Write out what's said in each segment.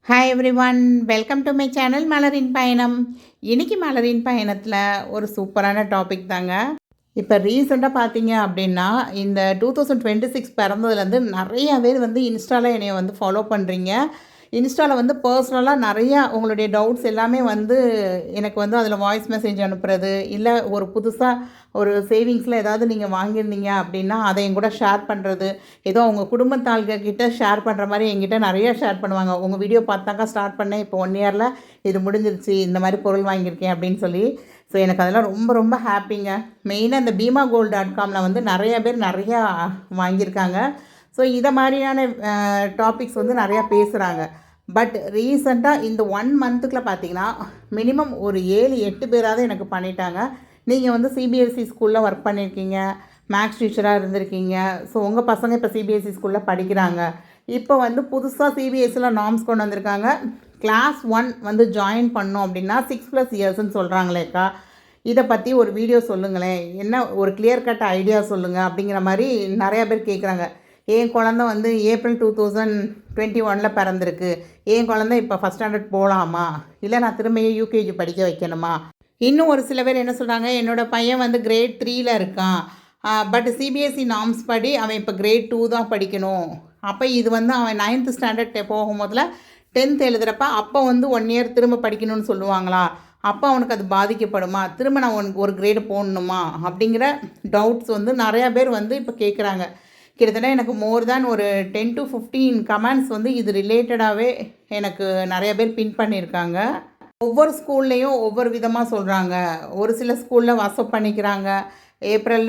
Hi everyone, welcome to my channel மலரின் பயணம். இன்றைக்கி மலரின் பயணத்தில் ஒரு சூப்பரான டாபிக் தாங்க. இப்போ ரீசெண்டாக பார்த்தீங்க அப்படின்னா, இந்த 2026 பிறந்ததுலேருந்து நிறையா பேர் வந்து இன்ஸ்டாவில் என்னைய வந்து ஃபாலோ பண்ணுறீங்க. இன்ஸ்டாவில் வந்து பர்சனலாக நிறையா உங்களுடைய டவுட்ஸ் எல்லாமே வந்து எனக்கு வந்து அதில் வாய்ஸ் மெசேஜ் அனுப்புறது, இல்லை ஒரு புதுசாக ஒரு சேவிங்ஸில் ஏதாவது நீங்கள் வாங்கியிருந்தீங்க அப்படின்னா அதை என் கூட ஷேர் பண்ணுறது, ஏதோ அவங்க குடும்பத்தாள்கிட்ட ஷேர் பண்ணுற மாதிரி என்கிட்ட நிறையா ஷேர் பண்ணுவாங்க. உங்கள் வீடியோ பார்த்தாக்கா ஸ்டார்ட் பண்ணேன், இப்போ 1 இயரில் இது முடிஞ்சிருச்சு, இந்த மாதிரி பொருள் வாங்கியிருக்கேன் அப்படின்னு சொல்லி. ஸோ எனக்கு அதெல்லாம் ரொம்ப ரொம்ப ஹாப்பிங்க. மெயினாக இந்த BeemaGold.comல வந்து நிறையா பேர் நிறையா வாங்கியிருக்காங்க. ஸோ இதை மாதிரியான டாபிக்ஸ் வந்து நிறையா பேசுகிறாங்க. பட் ரீசெண்டாக இந்த 1 மந்த்துக்குள்ளே பார்த்தீங்கன்னா மினிமம் ஒரு 7-8 பேராவது எனக்கு பண்ணிட்டாங்க. நீங்கள் வந்து சிபிஎஸ்சி ஸ்கூலில் ஒர்க் பண்ணியிருக்கீங்க, மேக்ஸ் டீச்சராக இருந்திருக்கீங்க. ஸோ உங்கள் பசங்க இப்போ சிபிஎஸ்சி ஸ்கூலில் படிக்கிறாங்க. இப்போ வந்து புதுசாக சிபிஎஸ்சியில் நார்ம்ஸ் கொண்டு வந்திருக்காங்க. கிளாஸ் 1 வந்து ஜாயின் பண்ணோம் அப்படின்னா 6+ இயர்ஸ்ன்னு சொல்கிறாங்களேக்கா, இதை பற்றி ஒரு வீடியோ சொல்லுங்களேன், என்ன ஒரு கிளியர் கட் ஐடியா சொல்லுங்கள் அப்படிங்கிற மாதிரி நிறையா பேர் கேட்குறாங்க. என் குழந்த வந்து ஏப்ரல் 2021 பிறந்திருக்கு, என் குழந்த இப்போ ஃபஸ்ட் ஸ்டாண்டர்ட் போகலாமா, இல்லை நான் திரும்பியே யூகேஜி படிக்க வைக்கணுமா? இன்னும் ஒரு சில பேர் என்ன சொல்கிறாங்க, என்னோடய பையன் வந்து கிரேட் 3ல் இருக்கான், பட் சிபிஎஸ்சி நார்ம்ஸ் படி அவன் இப்போ கிரேட் 2 தான் படிக்கணும். அப்போ இது வந்து அவன் 9th ஸ்டாண்டர்ட் போகும்போதில் 10th எழுதுகிறப்ப அப்போ வந்து 1 இயர் திரும்ப படிக்கணும்னு சொல்லுவாங்களா, அப்போ அவனுக்கு அது பாதிக்கப்படுமா, திரும்ப நான் ஒரு கிரேடு போடணுமா அப்படிங்கிற டவுட்ஸ் வந்து நிறையா பேர் வந்து இப்போ கேட்குறாங்க. கிட்டத்தட்ட எனக்கு மோர் தேன் ஒரு 10 to 15 கமெண்ட்ஸ் வந்து இது ரிலேட்டடாகவே எனக்கு நிறைய பேர் பின் பண்ணியிருக்காங்க. ஒவ்வொரு ஸ்கூல்லேயும் ஒவ்வொரு விதமாக சொல்கிறாங்க. ஒரு சில ஸ்கூலில் வாட்ஸ்அப் பண்ணிக்கிறாங்க, ஏப்ரல்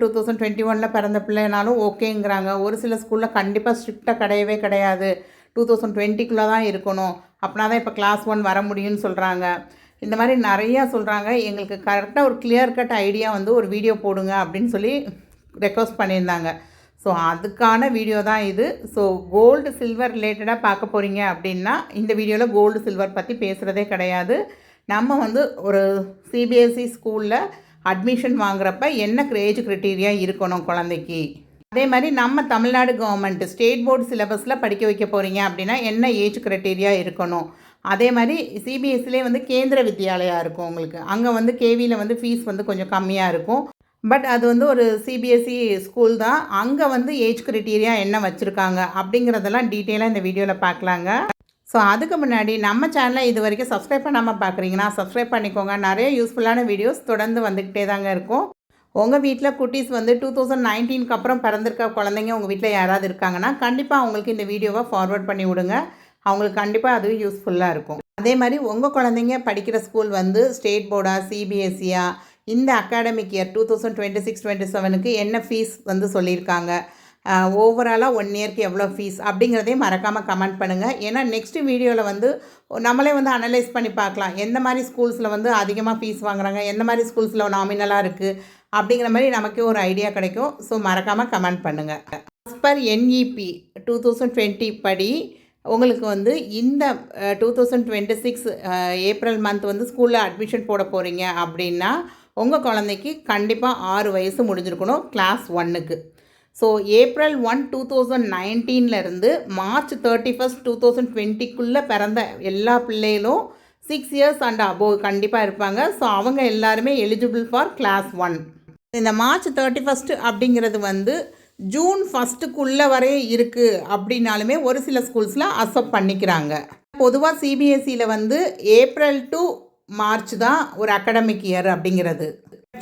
2021 பிறந்த பிள்ளைனாலும் ஓகேங்கிறாங்க. ஒரு சில ஸ்கூலில் கண்டிப்பாக ஸ்ட்ரிக்டாக கிடையவே கிடையாது, 2020 தான் இருக்கணும், அப்படின்னா தான் இப்போ கிளாஸ் 1 வர முடியும்னு சொல்கிறாங்க. இந்த மாதிரி நிறையா சொல்கிறாங்க. எங்களுக்கு கரெக்டாக ஒரு கிளியர் கட் ஐடியா வந்து ஒரு வீடியோ போடுங்க அப்படின்னு சொல்லி ரெக்வஸ்ட் பண்ணியிருந்தாங்க. ஸோ அதுக்கான வீடியோ தான் இது. ஸோ கோல்டு சில்வர் ரிலேட்டடாக பார்க்க போகிறீங்க அப்படின்னா இந்த வீடியோவில் கோல்டு சில்வர் பற்றி பேசுகிறதே கிடையாது. நம்ம வந்து ஒரு சிபிஎஸ்சி ஸ்கூலில் அட்மிஷன் வாங்குறப்ப என்ன ஏஜ் க்ரைட்டீரியா இருக்கணும் குழந்தைக்கு, அதே மாதிரி நம்ம தமிழ்நாடு கவர்மெண்ட் ஸ்டேட் போர்டு சிலபஸில் படிக்க வைக்க போகிறீங்க அப்படின்னா என்ன ஏஜ் க்ரைட்டீரியா இருக்கணும். அதே மாதிரி சிபிஎஸ்சிலே வந்து கேந்திர வித்யாலயா இருக்கும் உங்களுக்கு, அங்கே வந்து கேவியில் வந்து ஃபீஸ் வந்து கொஞ்சம் கம்மியாக இருக்கும். பட் அது வந்து ஒரு சிபிஎஸ்சி ஸ்கூல் தான், அங்கே வந்து ஏஜ் க்ரைட்டீரியா என்ன வச்சுருக்காங்க அப்படிங்கிறதெல்லாம் டீட்டெயிலாக இந்த வீடியோவில் பார்க்கலாங்க. ஸோ அதுக்கு முன்னாடி நம்ம சேனலை இது வரைக்கும் சப்ஸ்கிரைப் பண்ணாமல் பார்க்குறீங்கன்னா சப்ஸ்கிரைப் பண்ணிக்கோங்க. நிறைய யூஸ்ஃபுல்லான வீடியோஸ் தொடர்ந்து வந்துக்கிட்டே தாங்க இருக்கும். உங்கள் வீட்டில் குட்டீஸ் வந்து 2019 அப்புறம் பிறந்திருக்க குழந்தைங்க உங்கள் வீட்டில் யாராவது இருக்காங்கன்னா கண்டிப்பாக அவங்களுக்கு இந்த வீடியோவை ஃபார்வர்ட் பண்ணி விடுங்க. அவங்களுக்கு கண்டிப்பாக அது யூஸ்ஃபுல்லாக இருக்கும். அதே மாதிரி உங்கள் குழந்தைங்க படிக்கிற ஸ்கூல் வந்து ஸ்டேட் போர்டா சிபிஎஸ்சியா, இந்த அகாடமிக் இயர் 2026-27க்கு என்ன ஃபீஸ் வந்து சொல்லியிருக்காங்க, ஓவராலாக 1 இயருக்கு எவ்வளோ ஃபீஸ் அப்படிங்கிறதையும் மறக்காமல் கமெண்ட் பண்ணுங்கள். ஏன்னா நெக்ஸ்ட்டு வீடியோவில் வந்து நம்மளே வந்து அனலைஸ் பண்ணி பார்க்கலாம், எந்த மாதிரி ஸ்கூல்ஸில் வந்து அதிகமாக ஃபீஸ் வாங்குறாங்க, எந்த மாதிரி ஸ்கூல்ஸில் நாமினலாக இருக்குது அப்படிங்கிற மாதிரி நமக்கே ஒரு ஐடியா கிடைக்கும். ஸோ மறக்காமல் கமெண்ட் பண்ணுங்கள். as per NEP 2020 படி உங்களுக்கு வந்து இந்த 2026 ஏப்ரல் மந்த் வந்து ஸ்கூலில் அட்மிஷன் போட போகிறீங்க அப்படின்னா உங்கள் குழந்தைக்கு கண்டிப்பாக 6 வயசு முடிஞ்சிருக்கணும் கிளாஸ் 1க்கு. ஸோ ஏப்ரல் 1, 2019 மார்ச் 31, 2020 பிறந்த எல்லா பிள்ளைகளும் 6 இயர்ஸ் அண்ட் அபோவ் கண்டிப்பாக இருப்பாங்க. ஸோ அவங்க எல்லாருமே எலிஜிபிள் ஃபார் கிளாஸ் 1. இந்த மார்ச் 31 அப்படிங்கிறது வந்து ஜூன் 1 வரை இருக்குது அப்படின்னாலுமே ஒரு சில ஸ்கூல்ஸில் அக்செப்ட் பண்ணிக்கிறாங்க. பொதுவாக சிபிஎஸ்சியில் வந்து ஏப்ரல் டு மார்ச் தான் ஒரு அகாடமிக் இயர் அப்படிங்கிறது.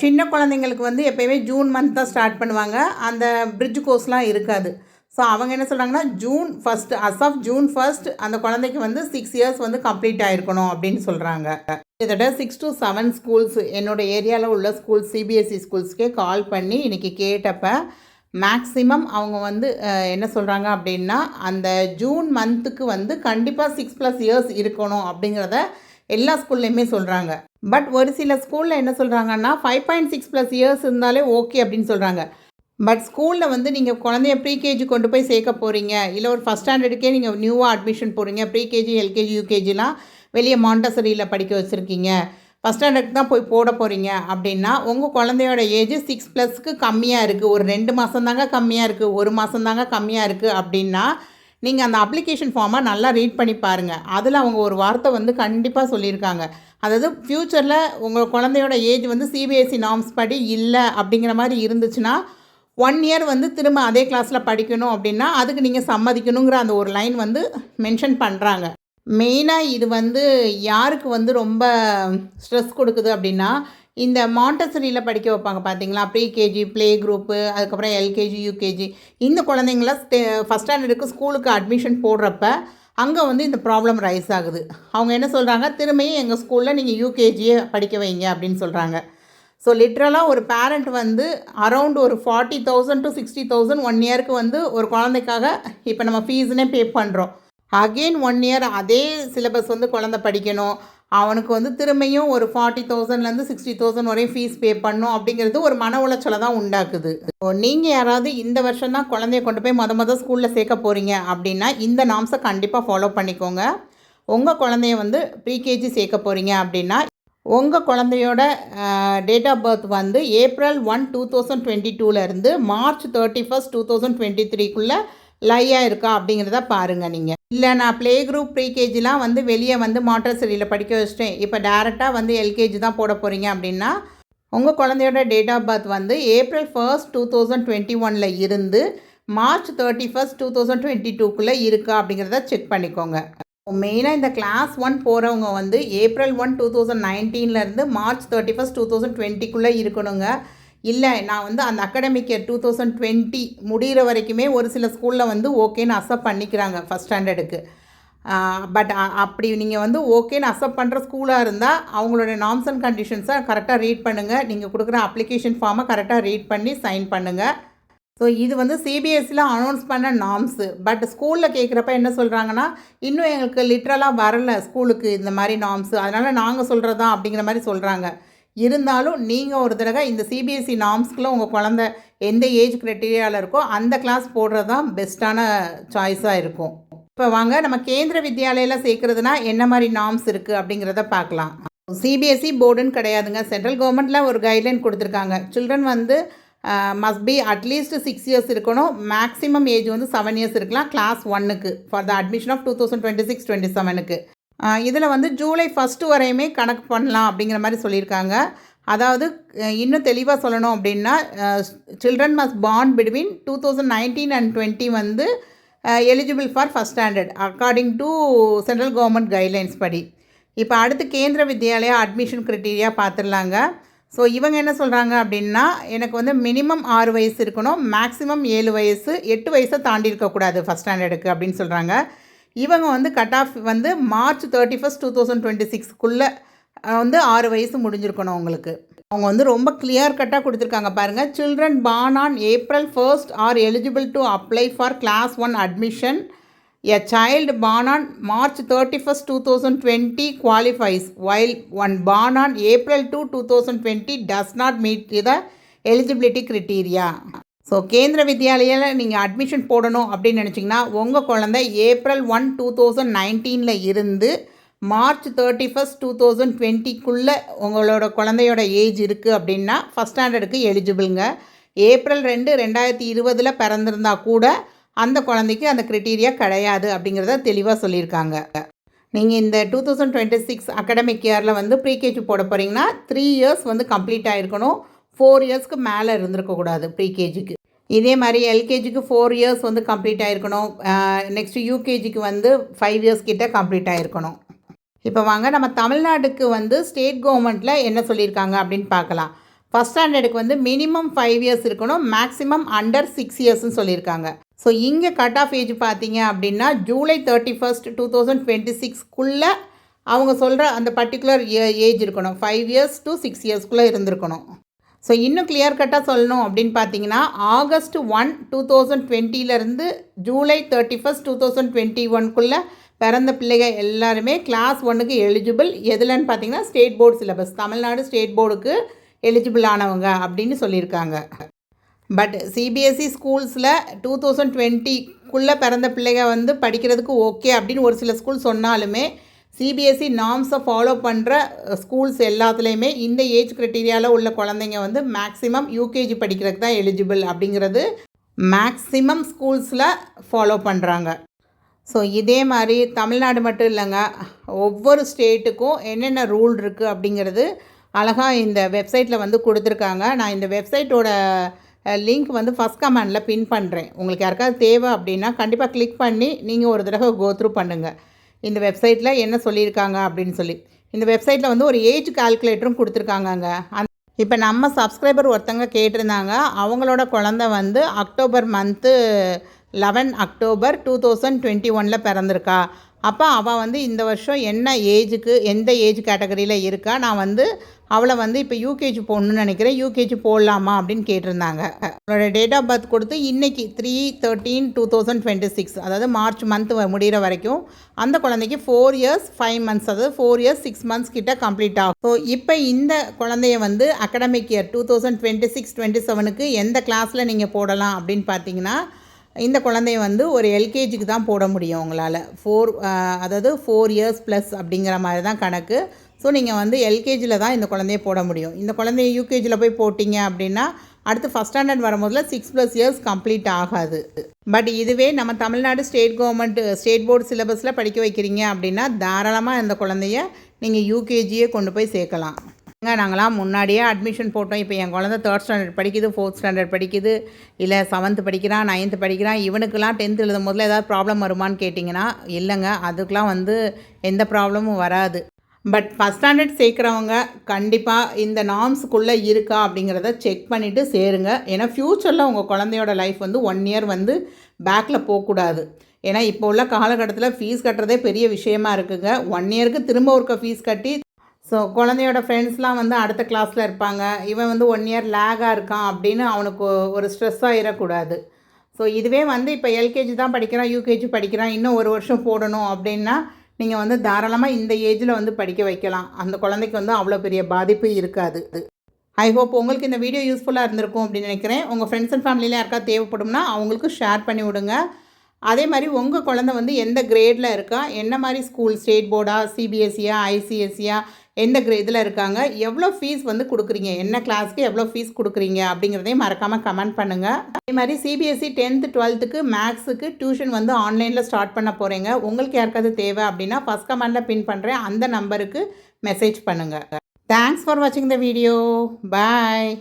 சின்ன குழந்தைங்களுக்கு வந்து எப்போயுமே ஜூன் மந்த் தான் ஸ்டார்ட் பண்ணுவாங்க, அந்த பிரிட்ஜ் கோர்ஸ்லாம் இருக்காது. ஸோ அவங்க என்ன சொல்கிறாங்கன்னா ஜூன் 1 as of June 1 அந்த குழந்தைக்கு வந்து 6 இயர்ஸ் வந்து கம்ப்ளீட் ஆகிருக்கணும் அப்படின்னு சொல்கிறாங்க. கிட்டத்தட்ட 6 to 7 ஸ்கூல்ஸ் என்னோடய ஏரியாவில் உள்ள ஸ்கூல்ஸ் சிபிஎஸ்சி ஸ்கூல்ஸ்க்கே கால் பண்ணி இன்றைக்கி கேட்டப்போ மேக்ஸிமம் அவங்க வந்து என்ன சொல்கிறாங்க அப்படின்னா அந்த ஜூன் மந்த்துக்கு வந்து கண்டிப்பாக 6+ இயர்ஸ் இருக்கணும் அப்படிங்கிறத எல்லா ஸ்கூல்லையுமே சொல்கிறாங்க. பட் ஒரு சில ஸ்கூலில் என்ன சொல்கிறாங்கன்னா 5.6+ இயர்ஸ் இருந்தாலே ஓகே அப்படின்னு சொல்கிறாங்க. பட் ஸ்கூலில் வந்து நீங்கள் குழந்தைய ப்ரீகேஜி கொண்டு போய் சேர்க்க போகிறீங்க, இல்லை ஒரு ஃபஸ்ட் ஸ்டாண்டர்டுக்கே நீங்கள் நியூவாக அட்மிஷன் போகிறீங்க, ப்ரீகேஜி எல்கேஜி யூகேஜிலாம் வெளியே மாண்டசரியில் படிக்க வச்சுருக்கீங்க, ஃபஸ்ட் ஸ்டாண்டர்டுக்கு தான் போய் போட போகிறீங்க அப்படின்னா உங்கள் குழந்தையோட ஏஜ் 6+க்கு கம்மியாக இருக்குது, ஒரு 2 மாதம் தாங்க கம்மியாக இருக்குது, 1 மாதம் தாங்க கம்மியாக இருக்குது அப்படின்னா நீங்கள் அந்த அப்ளிகேஷன் ஃபார்மை நல்லா ரீட் பண்ணி பாருங்கள். அதில் அவங்க ஒரு வார்த்தை வந்து கண்டிப்பாக சொல்லியிருக்காங்க. அதாவது ஃப்யூச்சரில் உங்கள் குழந்தையோட ஏஜ் வந்து சிபிஎஸ்சி நார்ம்ஸ் படி இல்லை அப்படிங்கிற மாதிரி இருந்துச்சுன்னா 1 இயர் வந்து திரும்ப அதே கிளாஸில் படிக்கணும் அப்படின்னா அதுக்கு நீங்கள் சம்மதிக்கணுங்கிற அந்த ஒரு லைன் வந்து மென்ஷன் பண்ணுறாங்க. மெயினாக இது வந்து யாருக்கு வந்து ரொம்ப ஸ்ட்ரெஸ் கொடுக்குது அப்படின்னா, இந்த மாண்டசரியில் படிக்க வைப்பாங்க பார்த்தீங்களா, ப்ரீகேஜி, ப்ளே குரூப்பு, அதுக்கப்புறம் எல்கேஜி, யூகேஜி இந்த குழந்தைங்கள ஃபஸ்ட் ஸ்டாண்டர்டுக்கு ஸ்கூலுக்கு அட்மிஷன் போடுறப்ப அங்கே வந்து இந்த ப்ராப்ளம் ரைஸ் ஆகுது. அவங்க என்ன சொல்கிறாங்க, திரும்பியும் எங்கள் ஸ்கூலில் நீங்கள் யூகேஜியே படிக்க வைங்க அப்படின்னு சொல்கிறாங்க. ஸோ லிட்ரலாக ஒரு பேரண்ட் வந்து அரவுண்ட் ஒரு 40,000 to 60,000 1 இயருக்கு வந்து ஒரு குழந்தைக்காக இப்போ நம்ம ஃபீஸுனே பே பண்ணுறோம். அகெயின் 1 இயர் அதே சிலபஸ் வந்து குழந்தை படிக்கணும். அவனுக்கு வந்து திரும்பியும் ஒரு 40,000லேருந்து 60,000 வரையும் ஃபீஸ் பே பண்ணணும் அப்படிங்கிறது ஒரு மன உளைச்சலை தான் உண்டாக்குது. நீங்கள் யாராவது இந்த வருஷம் தான் குழந்தைய கொண்டு போய் மொதல் ஸ்கூலில் சேர்க்க போகிறீங்க அப்படின்னா இந்த நார்ம்ஸை கண்டிப்பாக ஃபாலோ பண்ணிக்கோங்க. உங்கள் குழந்தைய வந்து ப்ரீகேஜி சேர்க்க போகிறீங்க அப்படின்னா உங்கள் குழந்தையோட டேட் ஆஃப் பர்த் வந்து April 1, 2022லேருந்து March 31, 2023க்குள்ளே லையாக இருக்கா அப்படிங்கிறத பாருங்கள். நீங்கள் இல்லை நான் ப்ளே குரூப் ப்ரீகேஜிலாம் வந்து வெளியே வந்து மாண்டசரியில் படிக்க வச்சிட்டேன், இப்போ டேரெக்டாக வந்து எல்கேஜி தான் போட போகிறீங்க அப்படின்னா உங்கள் குழந்தையோட டேட் ஆஃப் பர்த் வந்து April 1, 2021 இருந்து March 31, 2022க்குள்ளே இருக்கா அப்படிங்கிறத செக் பண்ணிக்கோங்க. மெயினாக இந்த கிளாஸ் 1 போகிறவங்க வந்து April 1, 2019லேருந்து March 31, 2020க்குள்ளே இருக்கணுங்க. இல்லை நான் வந்து அந்த அகாடமிக் இயர் 2020 முடிகிற வரைக்குமே ஒரு சில ஸ்கூலில் வந்து ஓகேன்னு அக்செப்ட் பண்ணிக்கிறாங்க ஃபஸ்ட் ஸ்டாண்டர்டுக்கு. பட் அப்படி நீங்கள் வந்து ஓகேன்னு அக்செப்ட் பண்ணுற ஸ்கூலாக இருந்தால் அவங்களோட நார்ம்ஸ் அண்ட் கண்டிஷன்ஸை கரெக்டாக ரீட் பண்ணுங்கள். நீங்கள் கொடுக்குற அப்ளிகேஷன் ஃபார்மை கரெக்டாக ரீட் பண்ணி சைன் பண்ணுங்கள். ஸோ இது வந்து சிபிஎஸ்சியில் அனௌன்ஸ் பண்ண நார்ம்ஸு. பட் ஸ்கூலில் கேட்குறப்ப என்ன சொல்கிறாங்கன்னா, இன்னும் எங்களுக்கு லிட்ரலாக வரல ஸ்கூலுக்கு இந்த மாதிரி நார்ம்ஸு, அதனால் நாங்கள் சொல்கிறது தான் அப்படிங்கிற மாதிரி சொல்கிறாங்க. இருந்தாலும் நீங்கள் ஒரு தடவை இந்த சிபிஎஸ்சி நார்ம்ஸ்க்குள்ளே உங்கள் குழந்த எந்த ஏஜ் க்ரைட்டீரியாவில் இருக்கோ அந்த கிளாஸ் போடுறது தான் பெஸ்ட்டான சாய்ஸாக இருக்கும். இப்போ வாங்க நம்ம கேந்திர வித்யாலயில் சேர்க்குறதுனா என்ன மாதிரி நார்ம்ஸ் இருக்குது அப்படிங்கிறத பார்க்கலாம். சிபிஎஸ்சி போர்டுன்னு கிடையாதுங்க, சென்ட்ரல் கவர்மெண்ட்டில் ஒரு கைட்லைன் கொடுத்துருக்காங்க. சில்ட்ரன் வந்து மஸ்ட் பி அட்லீஸ்ட் 6 இயர்ஸ் இருக்கணும். மேக்ஸிமம் ஏஜ் வந்து 7 இயர்ஸ் இருக்கலாம் கிளாஸ் 1க்கு ஃபார் த அட்மிஷன் ஆஃப் 2026-27க்கு. இதில் வந்து July 1 வரையுமே கணக்கு பண்ணலாம் அப்படிங்கிற மாதிரி சொல்லியிருக்காங்க. அதாவது இன்னும் தெளிவாக சொல்லணும் அப்படின்னா children must born between 2019 and 20 வந்து eligible for first standard according to central government guidelines படி. இப்போ அடுத்து கேந்திர வித்யாலயா அட்மிஷன் க்ரைட்டீரியா பார்த்துடலாங்க. ஸோ இவங்க என்ன சொல்கிறாங்க அப்படின்னா, எனக்கு வந்து மினிமம் 6 வயசு இருக்கணும், மேக்ஸிமம் 7 வயசு, 8 வயசை தாண்டி இருக்கக்கூடாது ஃபஸ்ட் ஸ்டாண்டர்டுக்கு அப்படின்னு சொல்கிறாங்க. இவங்க வந்து கட் ஆஃப் வந்து March 31, 2026க்குள்ளே வந்து 6 வயசு முடிஞ்சிருக்கணும் உங்களுக்கு. அவங்க வந்து ரொம்ப கிளியர் கட்டாக கொடுத்துருக்காங்க பாருங்கள். Children born on April 1 are eligible to apply for class 1 admission. A child born on March 31, 2020 qualifies, while one born on April 2, 2020 does not meet the eligibility criteria. So கேந்திர வித்யாலயில் நீங்கள் அட்மிஷன் போடணும் அப்படின்னு நினச்சிங்கன்னா உங்கள் குழந்தை April 1, 2019 இருந்து March 31, 2020க்குள்ளே உங்களோட குழந்தையோட ஏஜ் இருக்குது அப்படின்னா ஃபஸ்ட் ஸ்டாண்டர்டுக்கு எலிஜிபிளுங்க. April 2, 2020 பிறந்திருந்தா கூட அந்த குழந்தைக்கு அந்த க்ரைட்டீரியா கிடையாது அப்படிங்கிறத தெளிவாக சொல்லியிருக்காங்க. நீங்கள் இந்த 2026 அகாடமிக் இயரில் வந்து ப்ரீகேஜி போட போகிறீங்கன்னா 3 இயர்ஸ் வந்து கம்ப்ளீட் ஆகிருக்கணும். 4 இயர்ஸ்க்கு மேலே இருந்திருக்கக்கூடாது ப்ரீகேஜிக்கு. இதே மாதிரி எல்கேஜிக்கு 4 இயர்ஸ் வந்து கம்ப்ளீட் ஆகிருக்கணும். நெக்ஸ்ட்டு யூகேஜிக்கு வந்து 5 இயர்ஸ் கிட்ட கம்ப்ளீட் ஆகிருக்கணும். இப்போ வாங்க நம்ம தமிழ்நாடுக்கு வந்து ஸ்டேட் கவர்மெண்ட்டில் என்ன சொல்லியிருக்காங்க அப்படின்னு பார்க்கலாம். ஃபஸ்ட் ஸ்டாண்டர்டுக்கு வந்து மினிமம் 5 இயர்ஸ் இருக்கணும், மேக்ஸிமம் அண்டர் 6 இயர்ஸ்ன்னு சொல்லியிருக்காங்க. ஸோ இங்கே கட் ஆஃப் ஏஜ் பார்த்தீங்க அப்படின்னா July 31, 2026க்குள்ளே அவங்க சொல்கிற அந்த பர்டிகுலர் ஏஜ் இருக்கணும். 5 இயர்ஸ் to 6 இயர்ஸ்க்குள்ளே இருந்திருக்கணும். ஸோ இன்னும் கிளியர் கட்டாக சொல்லணும் அப்படின்னு பார்த்தீங்கன்னா August 1, 2020 July 31, 2021க்குள்ளே பிறந்த பிள்ளைகள் எல்லாருமே கிளாஸ் 1க்கு எலிஜிபிள். எதுலன்னு பார்த்தீங்கன்னா state board syllabus, Tamil Nadu state போர்டுக்கு எலிஜிபிள் ஆனவங்க அப்படின்னு சொல்லியிருக்காங்க. பட் சிபிஎஸ்சி ஸ்கூல்ஸில் 2020க்குள்ளே பிறந்த பிள்ளைங்க வந்து படிக்கிறதுக்கு ஓகே அப்படின்னு ஒரு சில ஸ்கூல் சொன்னாலுமே சிபிஎஸ்சி நார்ம்ஸை ஃபாலோ பண்ணுற ஸ்கூல்ஸ் எல்லாத்துலேயுமே இந்த ஏஜ் க்ரைட்டீரியாவில் உள்ள குழந்தைங்க வந்து மேக்ஸிமம் யூகேஜி படிக்கிறதுக்கு தான் எலிஜிபிள் அப்படிங்கிறது மேக்ஸிமம் ஸ்கூல்ஸில் ஃபாலோ பண்ணுறாங்க. ஸோ இதே மாதிரி தமிழ்நாடு மட்டும் இல்லைங்க, ஒவ்வொரு ஸ்டேட்டுக்கும் என்னென்ன ரூல் இருக்குது அப்படிங்கிறது அழகாக இந்த வெப்சைட்டில் வந்து கொடுத்துருக்காங்க. நான் இந்த வெப்சைட்டோட லிங்க் வந்து ஃபஸ்ட் கமெண்டில் பின் பண்ணுறேன். உங்களுக்கு யாருக்காவது தேவை அப்படின்னா கண்டிப்பாக கிளிக் பண்ணி நீங்கள் ஒரு தடவை கோத்ரூ பண்ணுங்கள், இந்த வெப்சைட்டில் என்ன சொல்லியிருக்காங்க அப்படின்னு சொல்லி. இந்த வெப்சைட்டில் வந்து ஒரு ஏஜ் கால்குலேட்டரும் கொடுத்துருக்காங்கங்க. இப்போ நம்ம சப்ஸ்கிரைபர் ஒருத்தங்க கேட்டிருந்தாங்க, அவங்களோட குழந்த வந்து அக்டோபர் மந்த்து 11 அக்டோபர் 2021 பிறந்திருக்கா. அப்போ அவள் வந்து இந்த வருஷம் என்ன ஏஜுக்கு, எந்த ஏஜ் கேட்டகரியில் இருக்கா, நான் வந்து அவளை வந்து இப்போ யூகேஜி போடணுன்னு நினைக்கிறேன், யூகேஜி போடலாமா அப்படின்னு கேட்டிருந்தாங்க. அவளோட டேட் ஆஃப் பர்த் கொடுத்து இன்றைக்கி 3/13/2026, அதாவது மார்ச் மந்த் முடிகிற வரைக்கும் அந்த குழந்தைக்கு 4 இயர்ஸ் 5 மந்த்ஸ், அதாவது 4 இயர்ஸ் 6 மந்த்ஸ் கிட்ட கம்ப்ளீட் ஆகும். ஸோ இப்போ இந்த குழந்தைய வந்து அகடமிக் இயர் 2026-27க்கு எந்த கிளாஸில் நீங்கள் போடலாம் அப்படின்னு பார்த்தீங்கன்னா, இந்த குழந்தைய வந்து ஒரு எல்கேஜிக்கு தான் போட முடியும் உங்களால். அதாவது 4 இயர்ஸ் ப்ளஸ் அப்படிங்கிற மாதிரி தான் கணக்கு. ஸோ நீங்கள் வந்து எல்கேஜியில் தான் இந்த குழந்தைய போட முடியும். இந்த குழந்தைய யூகேஜியில் போய் போட்டிங்க அப்படின்னா அடுத்து ஃபஸ்ட் ஸ்டாண்டர்ட் வரும்போதில் 6+ இயர்ஸ் கம்ப்ளீட் ஆகாது. பட் இதுவே நம்ம தமிழ்நாடு ஸ்டேட் போர்டு சிலபஸில் படிக்க வைக்கிறீங்க அப்படின்னா தாராளமாக இந்த குழந்தைய நீங்கள் யூகேஜியே கொண்டு போய் சேர்க்கலாம். நாங்களாம் முன்னாடியே அட்மிஷன் போட்டோம். இப்போ என் குழந்தை 3rd ஸ்டாண்டர்ட் படிக்குது, 4th ஸ்டாண்டர்ட் படிக்குது, இல்லை 7th படிக்கிறான், 9th படிக்கிறான். இவனுக்கெல்லாம் 10th எழுதும் போதில் ஏதாவது ப்ராப்ளம் வருமானு கேட்டிங்கன்னா இல்லைங்க, அதுக்கெலாம் வந்து எந்த ப்ராப்ளமும் வராது. பட் ஃபஸ்ட் ஸ்டாண்டர்ட் சேர்க்குறவங்க கண்டிப்பாக இந்த நார்ம்ஸுக்குள்ளே இருக்கா அப்படிங்கிறத செக் பண்ணிவிட்டு சேருங்க. ஏன்னா ஃப்யூச்சரில் உங்கள் குழந்தையோட லைஃப் வந்து 1 இயர் வந்து பேக்கில் போகக்கூடாது. ஏன்னா இப்போ உள்ள காலகட்டத்தில் ஃபீஸ் கட்டுறதே பெரிய விஷயமா இருக்குங்க. 1 இயருக்கு திரும்ப ஒருக்க ஃபீஸ் கட்டி, ஸோ குழந்தையோட ஃப்ரெண்ட்ஸ்லாம் வந்து அடுத்த கிளாஸில் இருப்பாங்க, இவன் வந்து 1 இயர் லேகாக இருக்கான் அப்படின்னு அவனுக்கு ஒரு ஸ்ட்ரெஸ் ஆகிடக்கூடாது. ஸோ இதுவே வந்து இப்போ எல்கேஜி தான் படிக்கிறான், யூகேஜி படிக்கிறான், இன்னும் 1 வருஷம் போடணும் அப்படின்னா நீங்கள் வந்து தாராளமாக இந்த ஏஜில் வந்து படிக்க வைக்கலாம். அந்த குழந்தைக்கு வந்து அவ்வளோ பெரிய பாதிப்பு இருக்காது. ஐ ஹோப் உங்களுக்கு இந்த வீடியோ யூஸ்ஃபுல்லாக இருந்திருக்கும் அப்படின்னு நினைக்கிறேன். உங்கள் ஃப்ரெண்ட்ஸ் அண்ட் ஃபேமிலியில் யாருக்காவது தேவைப்படும்னா அவங்களுக்கு ஷேர் பண்ணி விடுங்க. அதே மாதிரி உங்கள் குழந்தை வந்து எந்த கிரேடில் இருக்கா, என்ன மாதிரி ஸ்கூல், ஸ்டேட் போர்டா, சிபிஎஸ்சியா, ஐசிஎஸ்சியா, எந்த இதில் இருக்காங்க, எவ்வளோ ஃபீஸ் வந்து கொடுக்குறீங்க, என்ன கிளாஸ்க்கு எவ்வளோ ஃபீஸ் கொடுக்குறீங்க அப்படிங்கிறதையும் மறக்காமல் கமெண்ட் பண்ணுங்கள். அதே மாதிரி சிபிஎஸ்சி 10th 12th மேக்ஸுக்கு டியூஷன் வந்து ஆன்லைனில் ஸ்டார்ட் பண்ண போகிறீங்க. உங்களுக்கு யாருக்காவது தேவை அப்படின்னா ஃபஸ்ட் கமெண்டில் பின் பண்ணுறேன், அந்த நம்பருக்கு மெசேஜ் பண்ணுங்கள். தேங்க்ஸ் ஃபார் வாட்சிங் த வீடியோ. பாய்.